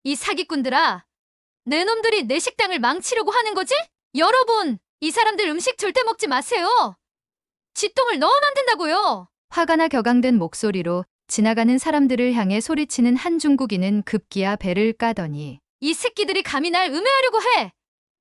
이 사기꾼들아, 내 놈들이 내 식당을 망치려고 하는 거지? 여러분, 이 사람들 음식 절대 먹지 마세요. 지똥을 넣으면 안 된다고요. 화가 나 격앙된 목소리로 지나가는 사람들을 향해 소리치는 한 중국인은 급기야 배를 까더니 이 새끼들이 감히 날 음해하려고 해.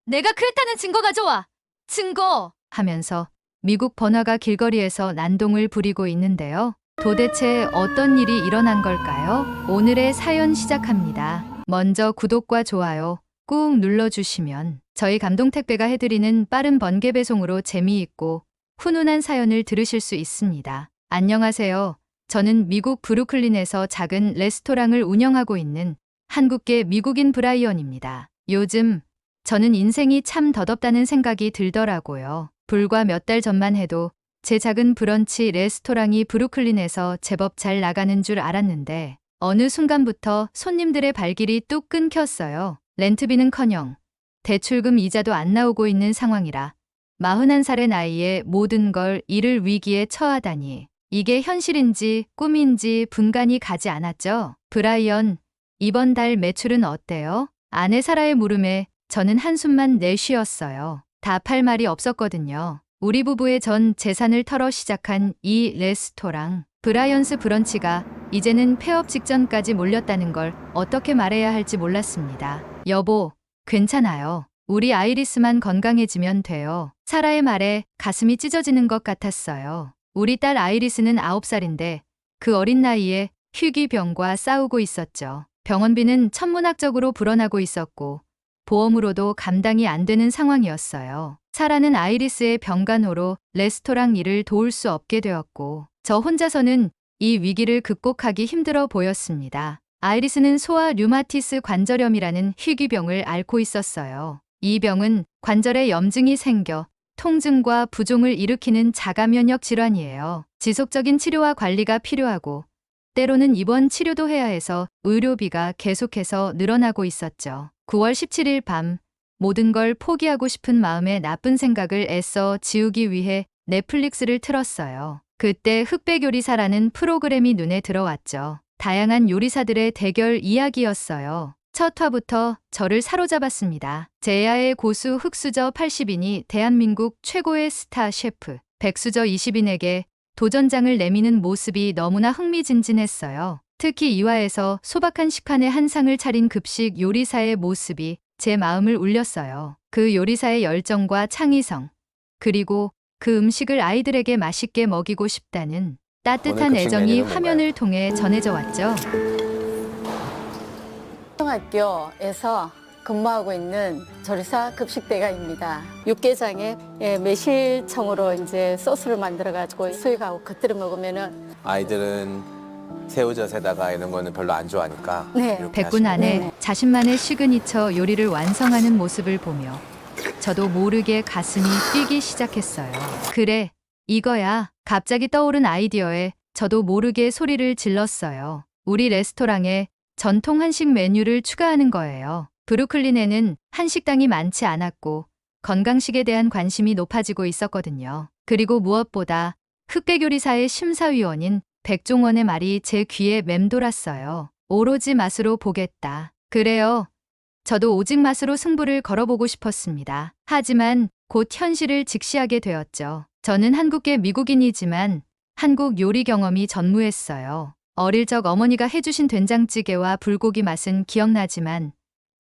내가 그랬다는 증거 가져와. 증거! 하면서 미국 번화가 길거리에서 난동을 부리고 있는데요. 도대체 어떤 일이 일어난 걸까요? 오늘의 사연 시작합니다. 먼저 구독과 좋아요 꾹 눌러주시면 저희 감동택배가 해드리는 빠른 번개 배송으로 재미있고 훈훈한 사연을 들으실 수 있습니다. 안녕하세요. 저는 미국 브루클린에서 작은 레스토랑을 운영하고 있는 한국계 미국인 브라이언입니다. 요즘 저는 인생이 참 더덥다는 생각이 들더라고요. 불과 몇 달 전만 해도 제 작은 브런치 레스토랑이 브루클린에서 제법 잘 나가는 줄 알았는데 어느 순간부터 손님들의 발길이 뚝 끊겼어요. 렌트비는커녕 대출금 이자도 안 나오고 있는 상황이라 41살의 나이에 모든 걸 잃을 위기에 처하다니 이게 현실인지 꿈인지 분간이 가지 않았죠. 브라이언, 이번 달 매출은 어때요? 아내 사라의 물음에 저는 한숨만 내쉬었어요. 답할 말이 없었거든요. 우리 부부의 전 재산을 털어 시작한 이 레스토랑, 브라이언스 브런치가 이제는 폐업 직전까지 몰렸다는 걸 어떻게 말해야 할지 몰랐습니다. 여보, 괜찮아요. 우리 아이리스만 건강해지면 돼요. 사라의 말에 가슴이 찢어지는 것 같았어요. 우리 딸 아이리스는 9살인데 그 어린 나이에 희귀병과 싸우고 있었죠. 병원비는 천문학적으로 불어나고 있었고 보험으로도 감당이 안 되는 상황이었어요. 사라는 아이리스의 병간호로 레스토랑 일을 도울 수 없게 되었고 저 혼자서는 이 위기를 극복하기 힘들어 보였습니다. 아이리스는 소아 류마티스 관절염이라는 희귀병을 앓고 있었어요. 이 병은 관절에 염증이 생겨 통증과 부종을 일으키는 자가 면역 질환이에요. 지속적인 치료와 관리가 필요하고 때로는 입원 치료도 해야 해서 의료비가 계속해서 늘어나고 있었죠. 9월 17일 밤 모든 걸 포기하고 싶은 마음에 나쁜 생각을 애써 지우기 위해 넷플릭스를 틀었어요. 그때 흑백 요리사라는 프로그램이 눈에 들어왔죠. 다양한 요리사들의 대결 이야기였어요. 첫 화부터 저를 사로잡았습니다. 제야의 고수 흑수저 80인이 대한민국 최고의 스타 셰프 백수저 20인에게 도전장을 내미는 모습이 너무나 흥미진진했어요. 특히 2화에서 소박한 식판에 한 상을 차린 급식 요리사의 모습이 제 마음을 울렸어요. 그 요리사의 열정과 창의성, 그리고 그 음식을 아이들에게 맛있게 먹이고 싶다는 따뜻한 급식 애정이 메뉴는 화면을 통해 전해져 왔죠. 초등학교에서 근무하고 있는 조리사 급식대가입니다. 육개장에 매실청으로 이제 소스를 만들어가지고 수육하고 곁들여 먹으면은 아이들은 새우젓에다가 이런 거는 별로 안 좋아하니까 네. 이렇게 백군 하시고. 안에 네네. 자신만의 시그니처 요리를 완성하는 모습을 보며 저도 모르게 가슴이 뛰기 시작했어요. 그래, 이거야. 갑자기 떠오른 아이디어에 저도 모르게 소리를 질렀어요. 우리 레스토랑에 전통 한식 메뉴를 추가하는 거예요. 브루클린에는 한식당이 많지 않았고 건강식에 대한 관심이 높아지고 있었거든요. 그리고 무엇보다 흑백 요리사의 심사위원인 백종원의 말이 제 귀에 맴돌았어요. 오로지 맛으로 보겠다. 그래요. 저도 오직 맛으로 승부를 걸어보고 싶었습니다. 하지만 곧 현실을 직시하게 되었죠. 저는 한국계 미국인이지만 한국 요리 경험이 전무했어요. 어릴 적 어머니가 해주신 된장찌개와 불고기 맛은 기억나지만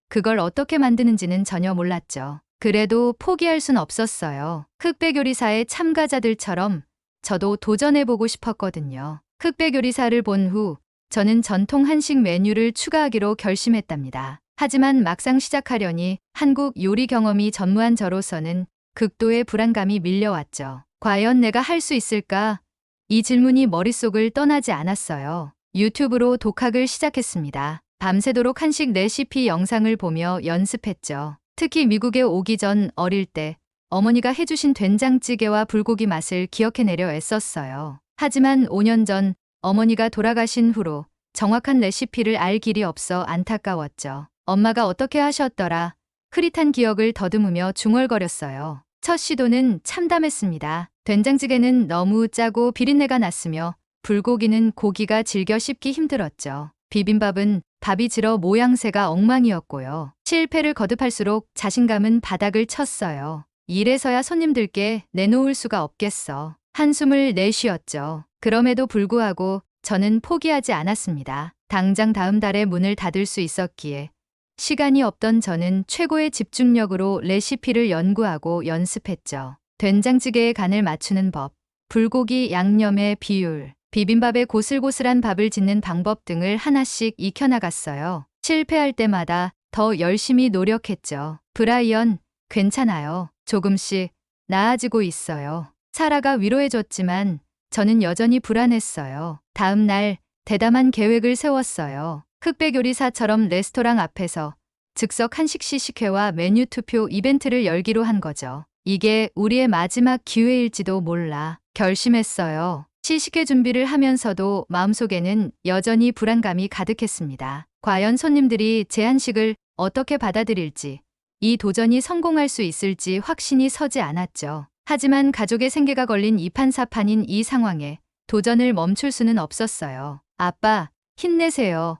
그걸 어떻게 만드는지는 전혀 몰랐죠. 그래도 포기할 순 없었어요. 흑백 요리사의 참가자들처럼 저도 도전해보고 싶었거든요. 흑백 요리사를 본 후 저는 전통 한식 메뉴를 추가하기로 결심했답니다. 하지만 막상 시작하려니 한국 요리 경험이 전무한 저로서는 극도의 불안감이 밀려왔죠. 과연 내가 할 수 있을까? 이 질문이 머릿속을 떠나지 않았어요. 유튜브로 독학을 시작했습니다. 밤새도록 한식 레시피 영상을 보며 연습했죠. 특히 미국에 오기 전 어릴 때 어머니가 해주신 된장찌개와 불고기 맛을 기억해내려 애썼어요. 하지만 5년 전 어머니가 돌아가신 후로 정확한 레시피를 알 길이 없어 안타까웠죠. 엄마가 어떻게 하셨더라? 흐릿한 기억을 더듬으며 중얼거렸어요. 첫 시도는 참담했습니다. 된장찌개는 너무 짜고 비린내가 났으며 불고기는 고기가 질겨 씹기 힘들었죠. 비빔밥은 밥이 질어 모양새가 엉망이었고요. 실패를 거듭할수록 자신감은 바닥을 쳤어요. 이래서야 손님들께 내놓을 수가 없겠어. 한숨을 내쉬었죠. 그럼에도 불구하고 저는 포기하지 않았습니다. 당장 다음 달에 문을 닫을 수 있었기에 시간이 없던 저는 최고의 집중력으로 레시피를 연구하고 연습했죠. 된장찌개의 간을 맞추는 법, 불고기 양념의 비율, 비빔밥에 고슬고슬한 밥을 짓는 방법 등을 하나씩 익혀나갔어요. 실패할 때마다 더 열심히 노력했죠. 브라이언, 괜찮아요. 조금씩 나아지고 있어요. 사라가 위로해줬지만 저는 여전히 불안했어요. 다음 날 대담한 계획을 세웠어요. 흑백 요리사처럼 레스토랑 앞에서 즉석 한식 시식회와 메뉴 투표 이벤트를 열기로 한 거죠. 이게 우리의 마지막 기회일지도 몰라 결심했어요. 시식회 준비를 하면서도 마음속에는 여전히 불안감이 가득했습니다. 과연 손님들이 제 한식을 어떻게 받아들일지, 이 도전이 성공할 수 있을지 확신이 서지 않았죠. 하지만 가족의 생계가 걸린 이판사판인 이 상황에 도전을 멈출 수는 없었어요. 아빠, 힘내세요.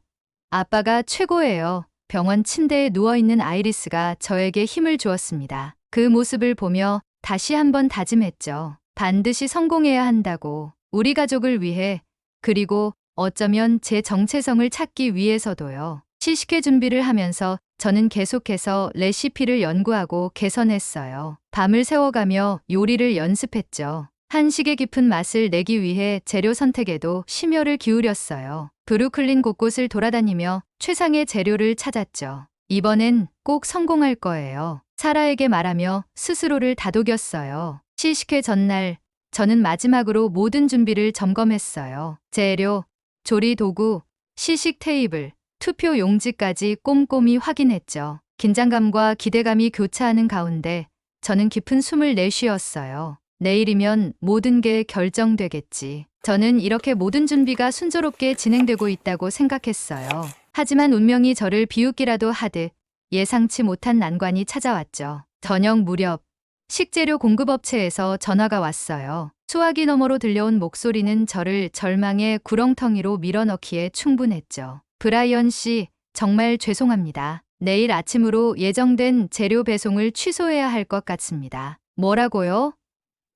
아빠가 최고예요. 병원 침대에 누워있는 아이리스가 저에게 힘을 주었습니다. 그 모습을 보며 다시 한번 다짐했죠. 반드시 성공해야 한다고. 우리 가족을 위해, 그리고 어쩌면 제 정체성을 찾기 위해서도요. 시식회 준비를 하면서 저는 계속해서 레시피를 연구하고 개선했어요. 밤을 새워가며 요리를 연습했죠. 한식의 깊은 맛을 내기 위해 재료 선택에도 심혈을 기울였어요. 브루클린 곳곳을 돌아다니며 최상의 재료를 찾았죠. 이번엔 꼭 성공할 거예요. 사라에게 말하며 스스로를 다독였어요. 시식회 전날 저는 마지막으로 모든 준비를 점검했어요. 재료, 조리 도구, 시식 테이블, 투표 용지까지 꼼꼼히 확인했죠. 긴장감과 기대감이 교차하는 가운데 저는 깊은 숨을 내쉬었어요. 내일이면 모든 게 결정되겠지. 저는 이렇게 모든 준비가 순조롭게 진행되고 있다고 생각했어요. 하지만 운명이 저를 비웃기라도 하듯 예상치 못한 난관이 찾아왔죠. 저녁 무렵 식재료 공급업체에서 전화가 왔어요. 수화기 너머로 들려온 목소리는 저를 절망의 구렁텅이로 밀어넣기에 충분했죠. 브라이언 씨, 정말 죄송합니다. 내일 아침으로 예정된 재료 배송을 취소해야 할 것 같습니다. 뭐라고요?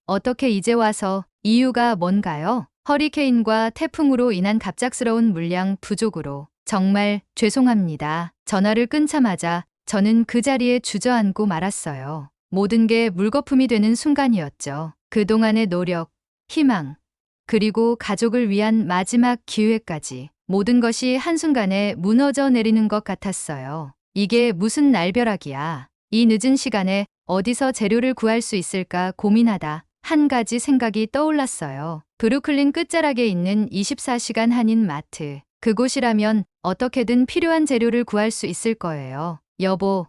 어떻게 이제 와서 이유가 뭔가요? 허리케인과 태풍으로 인한 갑작스러운 물량 부족으로 정말 죄송합니다. 전화를 끊자마자 저는 그 자리에 주저앉고 말았어요. 모든 게 물거품이 되는 순간이었죠. 그동안의 노력, 희망, 그리고 가족을 위한 마지막 기회까지 모든 것이 한순간에 무너져 내리는 것 같았어요. 이게 무슨 날벼락이야. 이 늦은 시간에 어디서 재료를 구할 수 있을까 고민하다 한 가지 생각이 떠올랐어요. 브루클린 끝자락에 있는 24시간 한인 마트. 그곳이라면 어떻게든 필요한 재료를 구할 수 있을 거예요. 여보,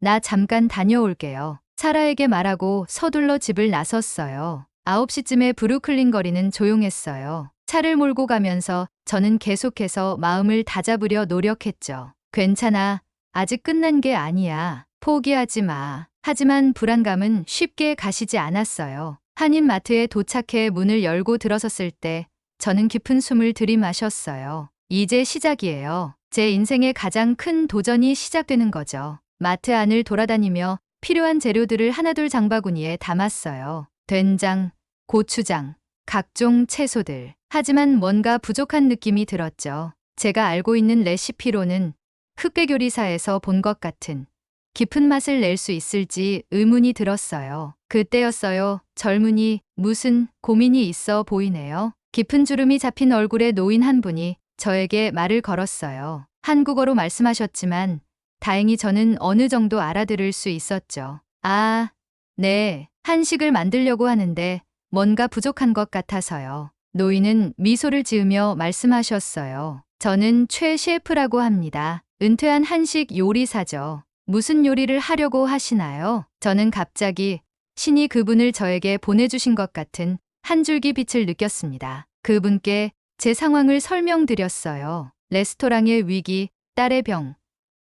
나 잠깐 다녀올게요. 사라에게 말하고 서둘러 집을 나섰어요. 9시쯤에 브루클린 거리는 조용했어요. 차를 몰고 가면서 저는 계속해서 마음을 다잡으려 노력했죠. 괜찮아. 아직 끝난 게 아니야. 포기하지 마. 하지만 불안감은 쉽게 가시지 않았어요. 한인마트에 도착해 문을 열고 들어섰을 때 저는 깊은 숨을 들이마셨어요. 이제 시작이에요. 제 인생의 가장 큰 도전이 시작되는 거죠. 마트 안을 돌아다니며 필요한 재료들을 하나둘 장바구니에 담았어요. 된장, 고추장, 각종 채소들. 하지만 뭔가 부족한 느낌이 들었죠. 제가 알고 있는 레시피로는 흑백 요리사에서 본 것 같은 깊은 맛을 낼 수 있을지 의문이 들었어요. 그때였어요. 젊은이, 무슨 고민이 있어 보이네요. 깊은 주름이 잡힌 얼굴의 노인 한 분이 저에게 말을 걸었어요. 한국어로 말씀하셨지만 다행히 저는 어느 정도 알아들을 수 있었죠. 아, 네. 한식을 만들려고 하는데 뭔가 부족한 것 같아서요. 노인은 미소를 지으며 말씀하셨어요. 저는 최 셰프라고 합니다. 은퇴한 한식 요리사죠. 무슨 요리를 하려고 하시나요? 저는 갑자기 신이 그분을 저에게 보내주신 것 같은 한 줄기 빛을 느꼈습니다. 그분께 제 상황을 설명드렸어요. 레스토랑의 위기, 딸의 병,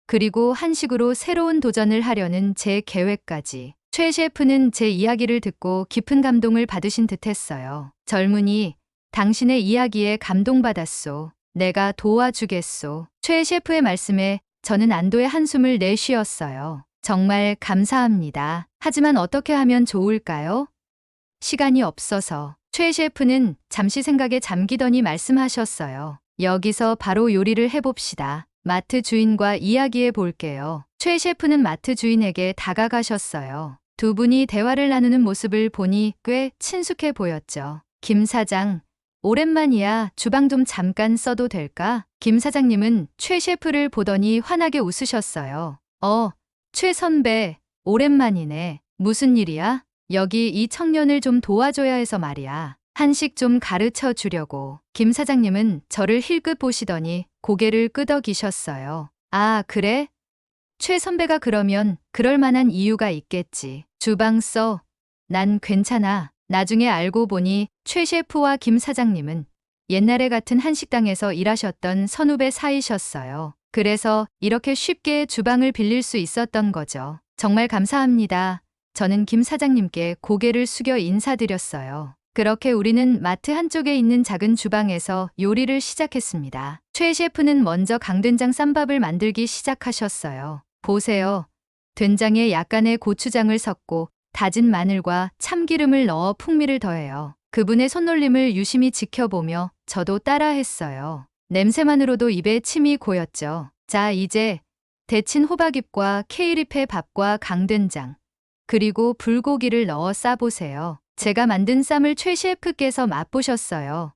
그리고 한식으로 새로운 도전을 하려는 제 계획까지. 최 셰프는 제 이야기를 듣고 깊은 감동을 받으신 듯했어요. 젊은이, 당신의 이야기에 감동받았소. 내가 도와주겠소. 최 셰프의 말씀에 저는 안도의 한숨을 내쉬었어요. 정말 감사합니다. 하지만 어떻게 하면 좋을까요? 시간이 없어서. 최 셰프는 잠시 생각에 잠기더니 말씀하셨어요. 여기서 바로 요리를 해봅시다. 마트 주인과 이야기해 볼게요. 최 셰프는 마트 주인에게 다가가셨어요. 두 분이 대화를 나누는 모습을 보니 꽤 친숙해 보였죠. 김 사장, 오랜만이야. 주방 좀 잠깐 써도 될까? 김 사장님은 최 셰프를 보더니 환하게 웃으셨어요. 최 선배, 오랜만이네. 무슨 일이야? 여기 이 청년을 좀 도와줘야 해서 말이야. 한식 좀 가르쳐 주려고. 김 사장님은 저를 힐끗 보시더니 고개를 끄덕이셨어요. 아, 그래? 최 선배가 그러면 그럴 만한 이유가 있겠지. 주방 써. 난 괜찮아. 나중에 알고 보니 최 셰프와 김 사장님은 옛날에 같은 한식당에서 일하셨던 선후배 사이셨어요. 그래서 이렇게 쉽게 주방을 빌릴 수 있었던 거죠. 정말 감사합니다. 저는 김 사장님께 고개를 숙여 인사드렸어요. 그렇게 우리는 마트 한쪽에 있는 작은 주방에서 요리를 시작했습니다. 최 셰프는 먼저 강된장 쌈밥을 만들기 시작하셨어요. 보세요. 된장에 약간의 고추장을 섞고 다진 마늘과 참기름을 넣어 풍미를 더해요. 그분의 손놀림을 유심히 지켜보며 저도 따라했어요. 냄새만으로도 입에 침이 고였죠. 자, 이제 데친 호박잎과 케이잎의 밥과 강된장, 그리고 불고기를 넣어 싸보세요. 제가 만든 쌈을 최 셰프께서 맛보셨어요.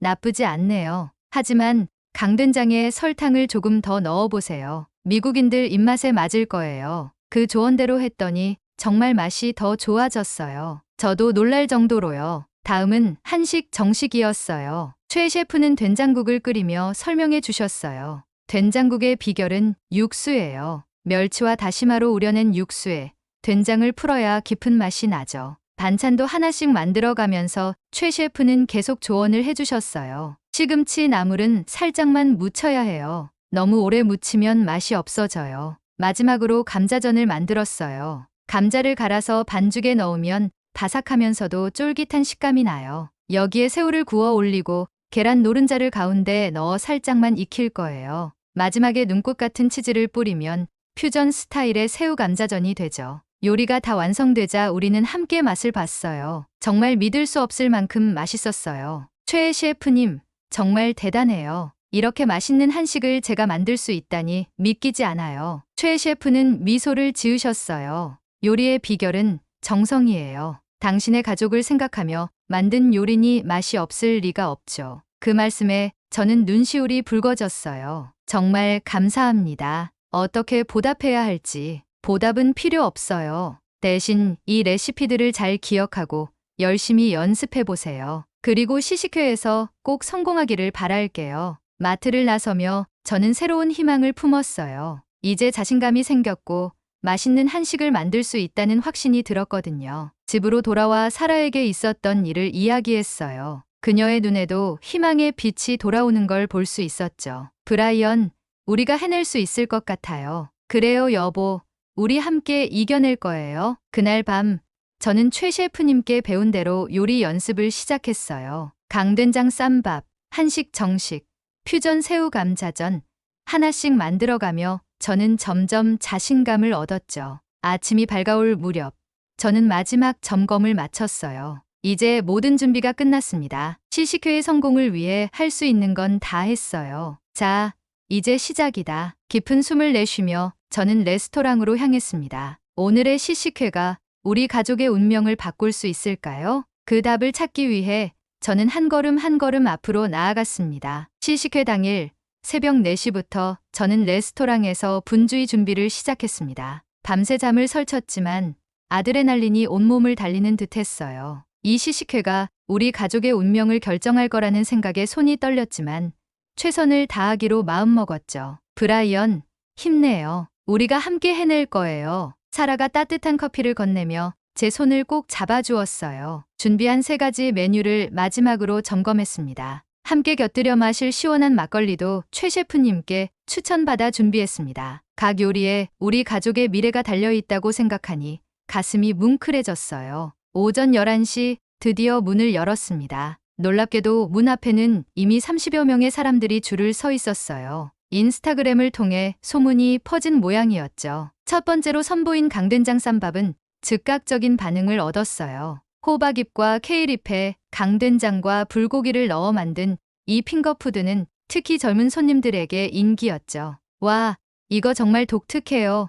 나쁘지 않네요. 하지만 강된장에 설탕을 조금 더 넣어보세요. 미국인들 입맛에 맞을 거예요. 그 조언대로 했더니 정말 맛이 더 좋아졌어요. 저도 놀랄 정도로요. 다음은 한식 정식이었어요. 최 셰프는 된장국을 끓이며 설명해 주셨어요. 된장국의 비결은 육수예요. 멸치와 다시마로 우려낸 육수에 된장을 풀어야 깊은 맛이 나죠. 반찬도 하나씩 만들어가면서 최 셰프는 계속 조언을 해주셨어요. 시금치 나물은 살짝만 묻혀야 해요. 너무 오래 묻히면 맛이 없어져요. 마지막으로 감자전을 만들었어요. 감자를 갈아서 반죽에 넣으면 바삭하면서도 쫄깃한 식감이 나요. 여기에 새우를 구워 올리고 계란 노른자를 가운데 넣어 살짝만 익힐 거예요. 마지막에 눈꽃 같은 치즈를 뿌리면 퓨전 스타일의 새우 감자전이 되죠. 요리가 다 완성되자 우리는 함께 맛을 봤어요. 정말 믿을 수 없을 만큼 맛있었어요. 최 셰프님, 정말 대단해요. 이렇게 맛있는 한식을 제가 만들 수 있다니 믿기지 않아요. 최 셰프는 미소를 지으셨어요. 요리의 비결은 정성이에요. 당신의 가족을 생각하며 만든 요리니 맛이 없을 리가 없죠. 그 말씀에 저는 눈시울이 붉어졌어요. 정말 감사합니다. 어떻게 보답해야 할지. 보답은 필요 없어요. 대신 이 레시피들을 잘 기억하고 열심히 연습해 보세요. 그리고 시식회에서 꼭 성공하기를 바랄게요. 마트를 나서며 저는 새로운 희망을 품었어요. 이제 자신감이 생겼고 맛있는 한식을 만들 수 있다는 확신이 들었거든요. 집으로 돌아와 사라에게 있었던 일을 이야기했어요. 그녀의 눈에도 희망의 빛이 돌아오는 걸 볼 수 있었죠. 브라이언, 우리가 해낼 수 있을 것 같아요. 그래요, 여보. 우리 함께 이겨낼 거예요. 그날 밤 저는 최 셰프님께 배운 대로 요리 연습을 시작했어요. 강된장 쌈밥, 한식 정식, 퓨전 새우 감자전 하나씩 만들어가며 저는 점점 자신감을 얻었죠. 아침이 밝아올 무렵 저는 마지막 점검을 마쳤어요. 이제 모든 준비가 끝났습니다. 시식회의 성공을 위해 할 수 있는 건 다 했어요. 자, 이제 시작이다. 깊은 숨을 내쉬며 저는 레스토랑으로 향했습니다. 오늘의 시식회가 우리 가족의 운명을 바꿀 수 있을까요? 그 답을 찾기 위해 저는 한 걸음 한 걸음 앞으로 나아갔습니다. 시식회 당일 새벽 4시부터 저는 레스토랑에서 분주히 준비를 시작했습니다. 밤새 잠을 설쳤지만 아드레날린이 온몸을 달리는 듯했어요. 이 시식회가 우리 가족의 운명을 결정할 거라는 생각에 손이 떨렸지만 최선을 다하기로 마음먹었죠. 브라이언, 힘내요. 우리가 함께 해낼 거예요. 사라가 따뜻한 커피를 건네며 제 손을 꼭 잡아주었어요. 준비한 3가지 메뉴를 마지막으로 점검했습니다. 함께 곁들여 마실 시원한 막걸리도 최 셰프님께 추천받아 준비했습니다. 각 요리에 우리 가족의 미래가 달려있다고 생각하니 가슴이 뭉클해졌어요. 오전 11시 드디어 문을 열었습니다. 놀랍게도 문 앞에는 이미 30여 명의 사람들이 줄을 서 있었어요. 인스타그램을 통해 소문이 퍼진 모양이었죠. 첫 번째로 선보인 강된장 쌈밥은 즉각적인 반응을 얻었어요. 호박잎과 케일잎에 강된장과 불고기를 넣어 만든 이 핑거푸드는 특히 젊은 손님들에게 인기였죠. 와, 이거 정말 독특해요.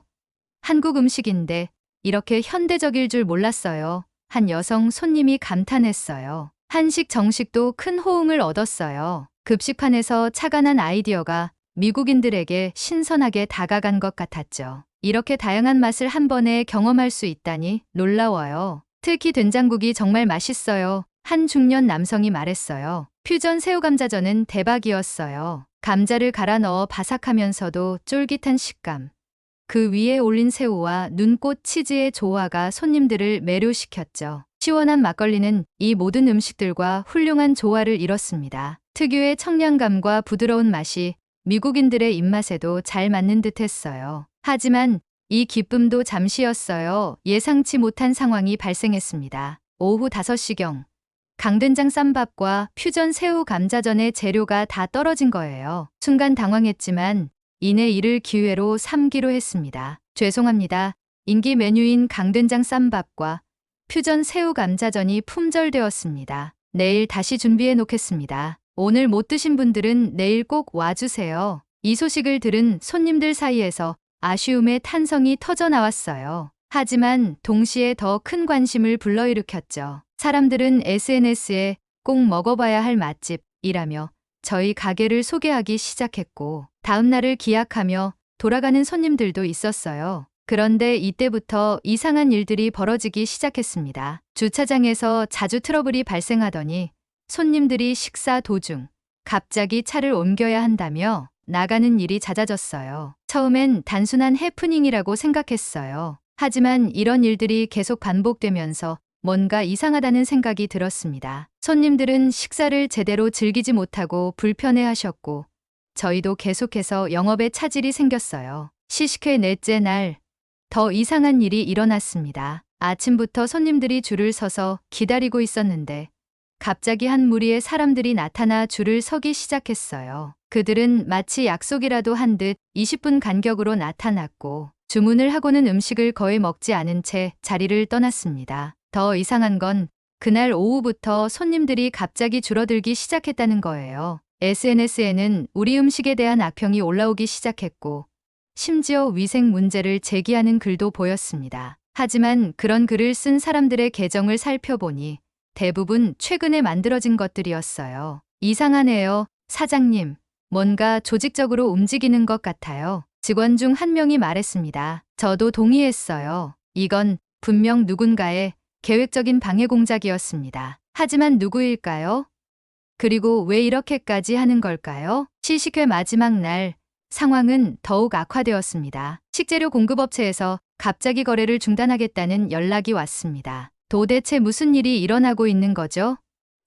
한국 음식인데 이렇게 현대적일 줄 몰랐어요. 한 여성 손님이 감탄했어요. 한식 정식도 큰 호응을 얻었어요. 급식판에서 차가 난 아이디어가 미국인들에게 신선하게 다가간 것 같았죠. 이렇게 다양한 맛을 한 번에 경험할 수 있다니 놀라워요. 특히 된장국이 정말 맛있어요. 한 중년 남성이 말했어요. 퓨전 새우감자전은 대박이었어요. 감자를 갈아 넣어 바삭하면서도 쫄깃한 식감. 그 위에 올린 새우와 눈꽃 치즈의 조화가 손님들을 매료시켰죠. 시원한 막걸리는 이 모든 음식들과 훌륭한 조화를 이뤘습니다. 특유의 청량감과 부드러운 맛이 미국인들의 입맛에도 잘 맞는 듯 했어요. 하지만 이 기쁨도 잠시였어요. 예상치 못한 상황이 발생했습니다. 오후 5시경, 강된장 쌈밥과 퓨전 새우 감자전의 재료가 다 떨어진 거예요. 순간 당황했지만 이내 이를 기회로 삼기로 했습니다. 죄송합니다. 인기 메뉴인 강된장 쌈밥과 퓨전 새우 감자전이 품절되었습니다. 내일 다시 준비해 놓겠습니다. 오늘 못 드신 분들은 내일 꼭 와주세요. 이 소식을 들은 손님들 사이에서 아쉬움의 탄성이 터져 나왔어요. 하지만 동시에 더 큰 관심을 불러일으켰죠. 사람들은 SNS에 꼭 먹어봐야 할 맛집이라며 저희 가게를 소개하기 시작했고, 다음 날을 기약하며 돌아가는 손님들도 있었어요. 그런데 이때부터 이상한 일들이 벌어지기 시작했습니다. 주차장에서 자주 트러블이 발생하더니 손님들이 식사 도중 갑자기 차를 옮겨야 한다며 나가는 일이 잦아졌어요. 처음엔 단순한 해프닝이라고 생각했어요. 하지만 이런 일들이 계속 반복되면서 뭔가 이상하다는 생각이 들었습니다. 손님들은 식사를 제대로 즐기지 못하고 불편해하셨고, 저희도 계속해서 영업에 차질이 생겼어요. 시식회 넷째 날, 더 이상한 일이 일어났습니다. 아침부터 손님들이 줄을 서서 기다리고 있었는데 갑자기 한 무리의 사람들이 나타나 줄을 서기 시작했어요. 그들은 마치 약속이라도 한 듯 20분 간격으로 나타났고, 주문을 하고는 음식을 거의 먹지 않은 채 자리를 떠났습니다. 더 이상한 건 그날 오후부터 손님들이 갑자기 줄어들기 시작했다는 거예요. SNS에는 우리 음식에 대한 악평이 올라오기 시작했고, 심지어 위생 문제를 제기하는 글도 보였습니다. 하지만 그런 글을 쓴 사람들의 계정을 살펴보니 대부분 최근에 만들어진 것들이었어요. 이상하네요, 사장님. 뭔가 조직적으로 움직이는 것 같아요. 직원 중 한 명이 말했습니다. 저도 동의했어요. 이건 분명 누군가의 계획적인 방해 공작이었습니다. 하지만 누구일까요? 그리고 왜 이렇게까지 하는 걸까요? 시식회 마지막 날, 상황은 더욱 악화되었습니다. 식재료 공급업체에서 갑자기 거래를 중단하겠다는 연락이 왔습니다. 도대체 무슨 일이 일어나고 있는 거죠?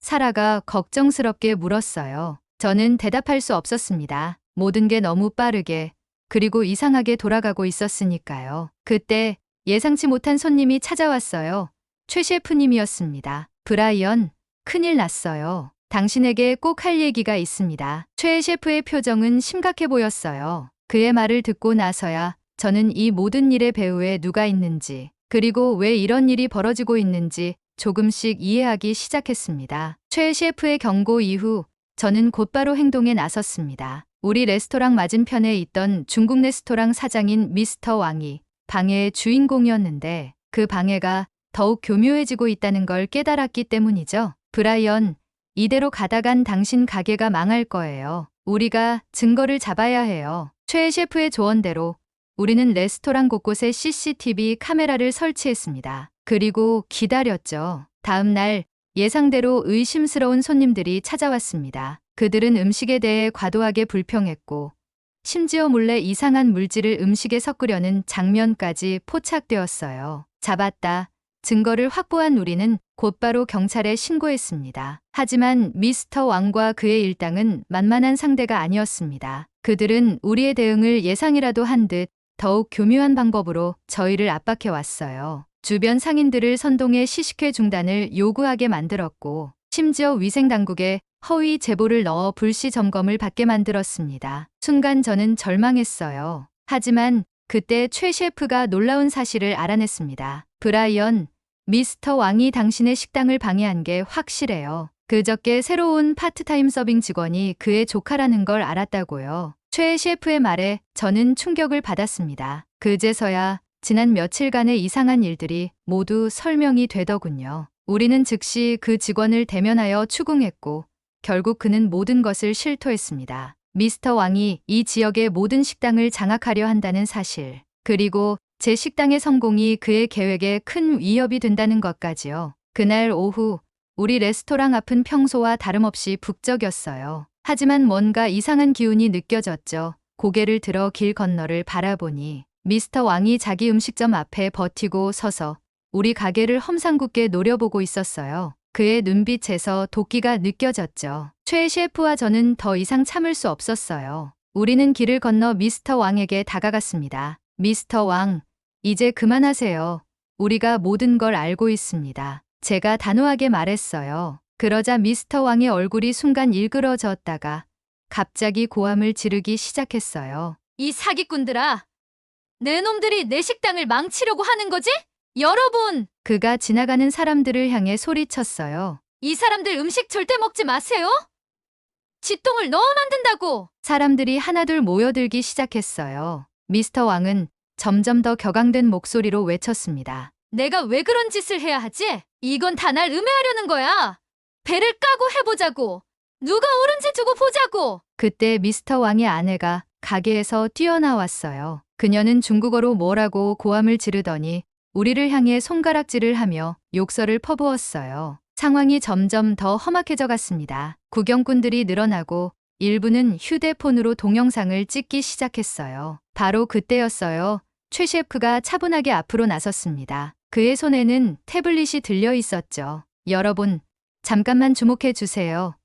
사라가 걱정스럽게 물었어요. 저는 대답할 수 없었습니다. 모든 게 너무 빠르게, 그리고 이상하게 돌아가고 있었으니까요. 그때 예상치 못한 손님이 찾아왔어요. 최 셰프님이었습니다. 브라이언, 큰일 났어요. 당신에게 꼭 할 얘기가 있습니다. 최 셰프의 표정은 심각해 보였어요. 그의 말을 듣고 나서야 저는 이 모든 일의 배후에 누가 있는지, 그리고 왜 이런 일이 벌어지고 있는지 조금씩 이해하기 시작했습니다. 최 셰프의 경고 이후 저는 곧바로 행동에 나섰습니다. 우리 레스토랑 맞은편에 있던 중국 레스토랑 사장인 미스터 왕이 방해의 주인공이었는데, 그 방해가 더욱 교묘해지고 있다는 걸 깨달았기 때문이죠. 브라이언, 이대로 가다간 당신 가게가 망할 거예요. 우리가 증거를 잡아야 해요. 최 셰프의 조언대로 우리는 레스토랑 곳곳에 CCTV 카메라를 설치했습니다. 그리고 기다렸죠. 다음 날 예상대로 의심스러운 손님들이 찾아왔습니다. 그들은 음식에 대해 과도하게 불평했고, 심지어 몰래 이상한 물질을 음식에 섞으려는 장면까지 포착되었어요. 잡았다. 증거를 확보한 우리는 곧바로 경찰에 신고했습니다. 하지만 미스터 왕과 그의 일당은 만만한 상대가 아니었습니다. 그들은 우리의 대응을 예상이라도 한 듯 더욱 교묘한 방법으로 저희를 압박해 왔어요. 주변 상인들을 선동해 시식회 중단을 요구하게 만들었고, 심지어 위생당국에 허위 제보를 넣어 불시 점검을 받게 만들었습니다. 순간 저는 절망했어요. 하지만 그때 최 셰프가 놀라운 사실을 알아냈습니다. 브라이언, 미스터 왕이 당신의 식당을 방해한 게 확실해요. 그저께 새로운 파트타임 서빙 직원이 그의 조카라는 걸 알았다고요. 최 셰프의 말에 저는 충격을 받았습니다. 그제서야 지난 며칠간의 이상한 일들이 모두 설명이 되더군요. 우리는 즉시 그 직원을 대면하여 추궁했고 결국 그는 모든 것을 실토했습니다. 미스터 왕이 이 지역의 모든 식당을 장악하려 한다는 사실, 그리고 제 식당의 성공이 그의 계획에 큰 위협이 된다는 것까지요. 그날 오후 우리 레스토랑 앞은 평소와 다름없이 북적였어요. 하지만 뭔가 이상한 기운이 느껴졌죠. 고개를 들어 길 건너를 바라보니 미스터 왕이 자기 음식점 앞에 버티고 서서 우리 가게를 험상궂게 노려보고 있었어요. 그의 눈빛에서 도끼가 느껴졌죠. 최 셰프와 저는 더 이상 참을 수 없었어요. 우리는 길을 건너 미스터 왕에게 다가갔습니다. 미스터 왕, 이제 그만하세요. 우리가 모든 걸 알고 있습니다. 제가 단호하게 말했어요. 그러자 미스터 왕의 얼굴이 순간 일그러졌다가 갑자기 고함을 지르기 시작했어요. 이 사기꾼들아! 내 놈들이 내 식당을 망치려고 하는 거지? 여러분! 그가 지나가는 사람들을 향해 소리쳤어요. 이 사람들 음식 절대 먹지 마세요! 지똥을 넣어 만든다고! 사람들이 하나둘 모여들기 시작했어요. 미스터 왕은 점점 더 격앙된 목소리로 외쳤습니다. 내가 왜 그런 짓을 해야 하지? 이건 다 날 음해하려는 거야! 배를 까고 해보자고! 누가 옳은지 두고 보자고! 그때 미스터 왕의 아내가 가게에서 뛰어나왔어요. 그녀는 중국어로 뭐라고 고함을 지르더니 우리를 향해 손가락질을 하며 욕설을 퍼부었어요. 상황이 점점 더 험악해져 갔습니다. 구경꾼들이 늘어나고 일부는 휴대폰으로 동영상을 찍기 시작했어요. 바로 그때였어요. 최 셰프가 차분하게 앞으로 나섰습니다. 그의 손에는 태블릿이 들려 있었죠. 여러분, 잠깐만 주목해 주세요.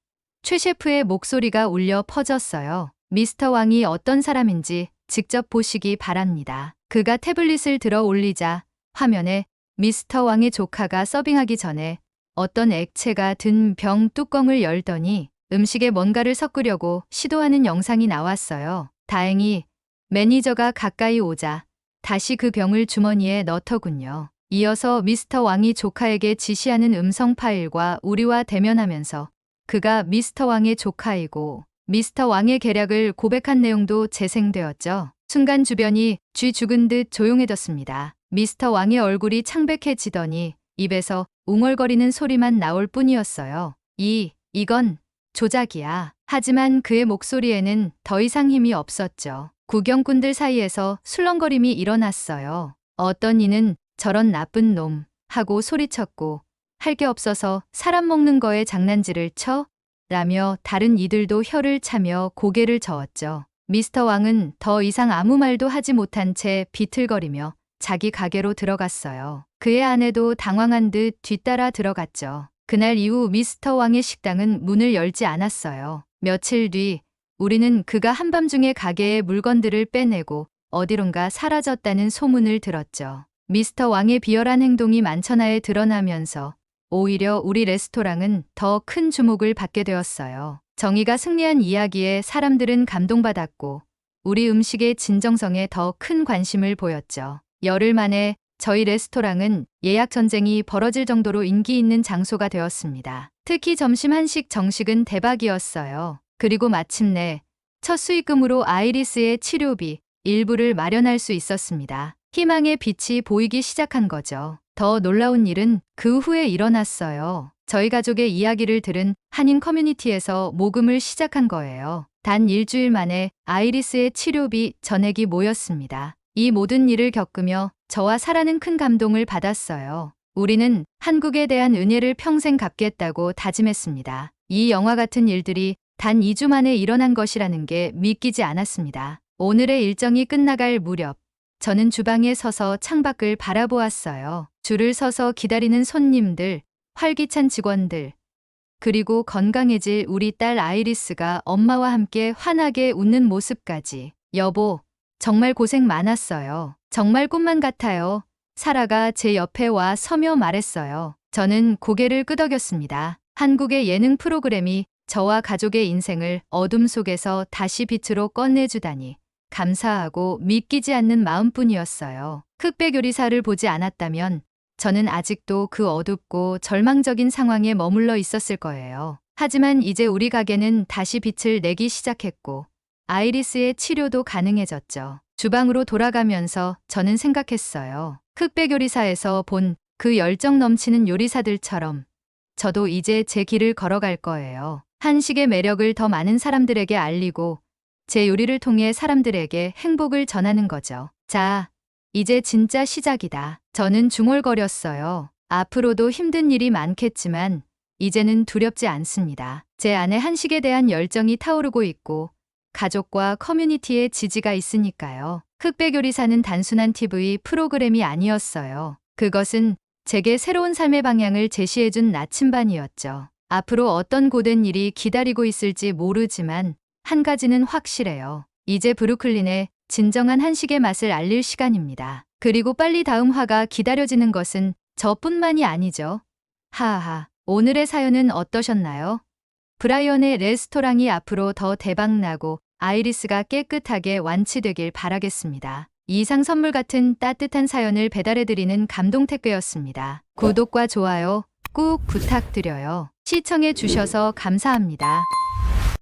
최 셰프의 목소리가 울려 퍼졌어요. 미스터 왕이 어떤 사람인지 직접 보시기 바랍니다. 그가 태블릿을 들어 올리자 화면에 미스터 왕의 조카가 서빙하기 전에 어떤 액체가 든 병 뚜껑을 열더니 음식에 뭔가를 섞으려고 시도하는 영상이 나왔어요. 다행히 매니저가 가까이 오자 다시 그 병을 주머니에 넣더군요. 이어서 미스터 왕이 조카에게 지시하는 음성 파일과 우리와 대면하면서 그가 미스터 왕의 조카이고 미스터 왕의 계략을 고백한 내용도 재생되었죠. 순간 주변이 쥐 죽은 듯 조용해졌습니다. 미스터 왕의 얼굴이 창백해지더니 입에서 웅얼거리는 소리만 나올 뿐이었어요. 이건 조작이야. 하지만 그의 목소리에는 더 이상 힘이 없었죠. 구경꾼들 사이에서 술렁거림이 일어났어요. 어떤 이는 저런 나쁜 놈 하고 소리쳤고 할 게 없어서 사람 먹는 거에 장난질을 쳐? 라며 다른 이들도 혀를 차며 고개를 저었죠. 미스터 왕은 더 이상 아무 말도 하지 못한 채 비틀거리며 자기 가게로 들어갔어요. 그의 아내도 당황한 듯 뒤따라 들어갔죠. 그날 이후 미스터 왕의 식당은 문을 열지 않았어요. 며칠 뒤 우리는 그가 한밤중에 가게의 물건들을 빼내고 어디론가 사라졌다는 소문을 들었죠. 미스터 왕의 비열한 행동이 만천하에 드러나면서 오히려 우리 레스토랑은 더 큰 주목을 받게 되었어요. 정의가 승리한 이야기에 사람들은 감동받았고 우리 음식의 진정성에 더 큰 관심을 보였죠. 열흘 만에 저희 레스토랑은 예약 전쟁이 벌어질 정도로 인기 있는 장소가 되었습니다. 특히 점심 한식 정식은 대박이었어요. 그리고 마침내 첫 수익금으로 아이리스의 치료비 일부를 마련할 수 있었습니다. 희망의 빛이 보이기 시작한 거죠. 더 놀라운 일은 그 후에 일어났어요. 저희 가족의 이야기를 들은 한인 커뮤니티에서 모금을 시작한 거예요. 단 일주일 만에 아이리스의 치료비 전액이 모였습니다. 이 모든 일을 겪으며 저와 사라는 큰 감동을 받았어요. 우리는 한국에 대한 은혜를 평생 갚겠다고 다짐했습니다. 이 영화 같은 일들이 단 2주 만에 일어난 것이라는 게 믿기지 않았습니다. 오늘의 일정이 끝나갈 무렵 저는 주방에 서서 창밖을 바라보았어요. 줄을 서서 기다리는 손님들, 활기찬 직원들, 그리고 건강해질 우리 딸 아이리스가 엄마와 함께 환하게 웃는 모습까지. 여보, 정말 고생 많았어요. 정말 꿈만 같아요. 사라가 제 옆에 와 서며 말했어요. 저는 고개를 끄덕였습니다. 한국의 예능 프로그램이 저와 가족의 인생을 어둠 속에서 다시 빛으로 꺼내주다니 감사하고 믿기지 않는 마음뿐이었어요. 흑백 요리사를 보지 않았다면 저는 아직도 그 어둡고 절망적인 상황에 머물러 있었을 거예요. 하지만 이제 우리 가게는 다시 빛을 내기 시작했고 아이리스의 치료도 가능해졌죠. 주방으로 돌아가면서 저는 생각했어요. 흑백 요리사에서 본 그 열정 넘치는 요리사들처럼 저도 이제 제 길을 걸어갈 거예요. 한식의 매력을 더 많은 사람들에게 알리고 제 요리를 통해 사람들에게 행복을 전하는 거죠. 자, 이제 진짜 시작이다. 저는 중얼거렸어요. 앞으로도 힘든 일이 많겠지만 이제는 두렵지 않습니다. 제 안에 한식에 대한 열정이 타오르고 있고 가족과 커뮤니티의 지지가 있으니까요. 흑백 요리사는 단순한 TV 프로그램이 아니었어요. 그것은 제게 새로운 삶의 방향을 제시해준 나침반이었죠. 앞으로 어떤 고된 일이 기다리고 있을지 모르지만 한 가지는 확실해요. 이제 브루클린에 진정한 한식의 맛을 알릴 시간입니다. 그리고 빨리 다음 화가 기다려지는 것은 저뿐만이 아니죠. 하하, 오늘의 사연은 어떠셨나요? 브라이언의 레스토랑이 앞으로 더 대박나고 아이리스가 깨끗하게 완치되길 바라겠습니다. 이상 선물 같은 따뜻한 사연을 배달해드리는 감동 택배였습니다. 구독과 좋아요 꾹 부탁드려요. 시청해 주셔서 감사합니다.